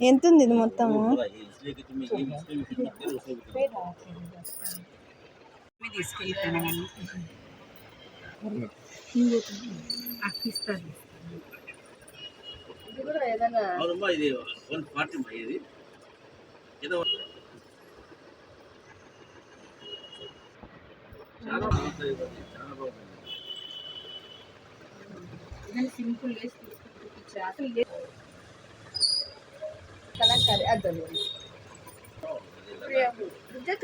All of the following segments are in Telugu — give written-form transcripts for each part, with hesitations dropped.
ఎంత ఉంది ఇది మొత్తము? సింపుల్ కలంకారీ అద్దలు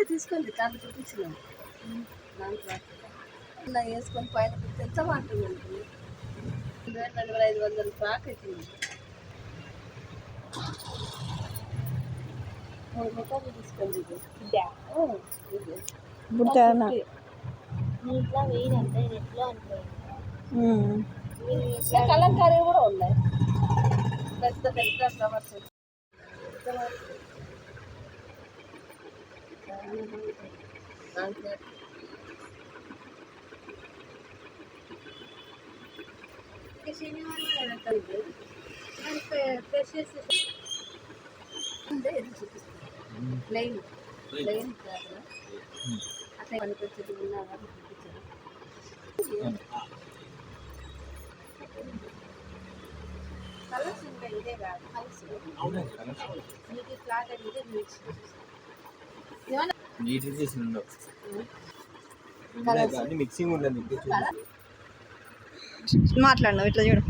తీసుకుంది దాంట్లో చూపించినాం దాంట్లో వేసుకొని పైన ఎంత బాగుంటుంది అనుకుంది 2500 ఫ్రాక్ అవుతుంది. 3 రూపాయలు తీసుకోండి. కలంకారీ కూడా ఉన్నాయి పెద్ద పెద్ద ఫ్లవర్స్. ప్లెయిన్ ప్లెయిన్ అట్లా పనికొచ్చేది ఉన్నారా కలర్స్ ఉంటాయి. ఇదే కాదు కలర్స్ మీకు ఫ్లాట్ అంటే మిక్సింగ్ ఉండదు. మాట్లాడినావు ఇట్లా చూడు.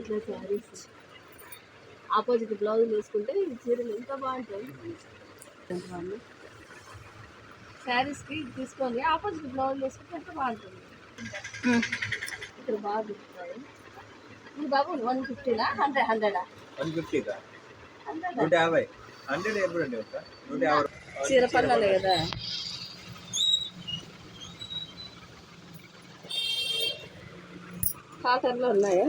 ఇట్లా శారీస్ ఆపోజిట్ బ్లౌజ్ వేసుకుంటే ఈ చీరలు ఎంత బాగుంటాయి. శారీస్కి తీసుకొని ఆపోజిట్ బ్లౌజ్ వేసుకుంటే ఎంత బాగుంటుంది. ఇక్కడ బాగా దొరుకుతాయి. ఈ బాబు 150 100 చీర పన్నాలే కదా. కాటన్లో ఉన్నాయా?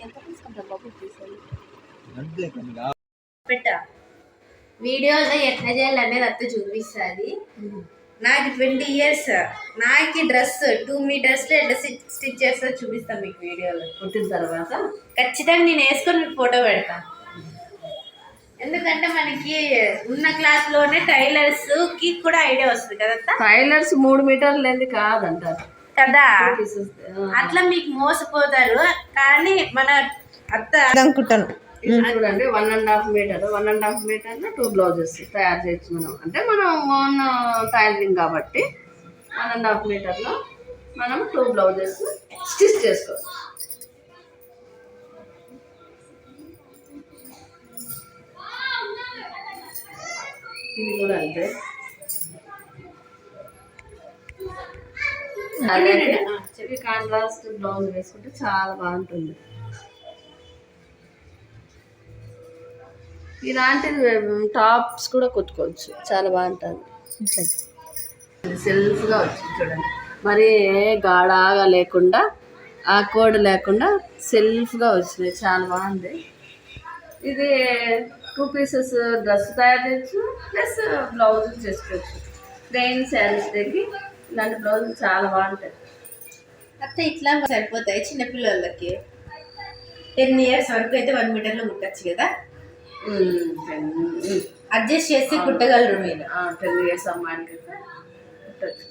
ఎంత తీసుకుంటారు బాబు? పెట్ట వీడియోలో ఎట్లా చేయాలనేది అత్త చూపిస్తుంది. నాకు 20 years, నాకు డ్రెస్ 2 meters ఎట్లా స్టిచ్ చేస్తా చూపిస్తాను మీకు వీడియోలో. కుట్టిన తర్వాత ఖచ్చితంగా నేను వేసుకొని మీకు ఫోటో పెడతాను. ఎందుకంటే మనకి ఉన్న క్లాస్ లోనే టైలర్స్ కి కూడా ఐడియా వస్తుంది కదా. టైలర్స్ 3 మీటర్లు లేని కాదంటారు కదా, అట్లా మీకు మోసపోతారు. కానీ మన అత్త అనుకుంటాను చూడండి 1.5 మీటర్ 1.5 మీటర్లో 2 బ్లౌజెస్ తయారు చేయొచ్చు మనం. అంటే మనం ఓన్ టైలరింగ్ కాబట్టి 1.5 మీటర్లో మనం 2 బ్లౌజెస్ స్టిచ్ చేసుకోవచ్చు. ఇది కూడా అంతే. చెప్పి కాంట్రాస్ట్ బ్లౌజ్ వేసుకుంటే చాలా బాగుంటుంది. ఇలాంటి టాప్స్ కూడా కుట్టుకోవచ్చు, చాలా బాగుంటుంది. సెల్ఫ్గా వచ్చింది చూడండి, మరి గాఢగా లేకుండా ఆ కోడ్ లేకుండా సెల్ఫ్గా వచ్చినాయి, చాలా బాగుంది. ఇది 2 pieces డ్రెస్ తయారు చేయొచ్చు, ప్లస్ బ్లౌజ్ చేసుకోవచ్చు. ప్లెయిన్ శారీస్ దగ్గర ఇలాంటి బ్లౌజ్ చాలా బాగుంటాయి. అత్త ఇట్లా సరిపోతాయి చిన్నపిల్లలకి. 10 years వరకు అయితే 1 మీటర్లో కుట్టచ్చు కదా. అడ్జస్ట్ చేసి కుట్టగలరు మీరు. 10 years అమ్మాయిలకి కుట్టచ్చు,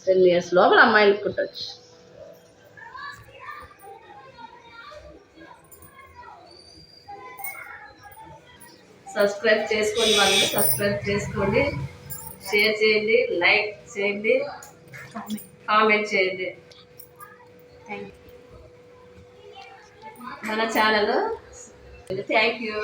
10 years లోపల అమ్మాయిలకి కుట్టచ్చు. సబ్స్క్రైబ్ చేసుకోండి, వాళ్ళు సబ్స్క్రైబ్ చేసుకోండి, షేర్ చేయండి, లైక్ చేయండి, కామెంట్ చేయండి. మన ఛానల్ థ్యాంక్ యూ.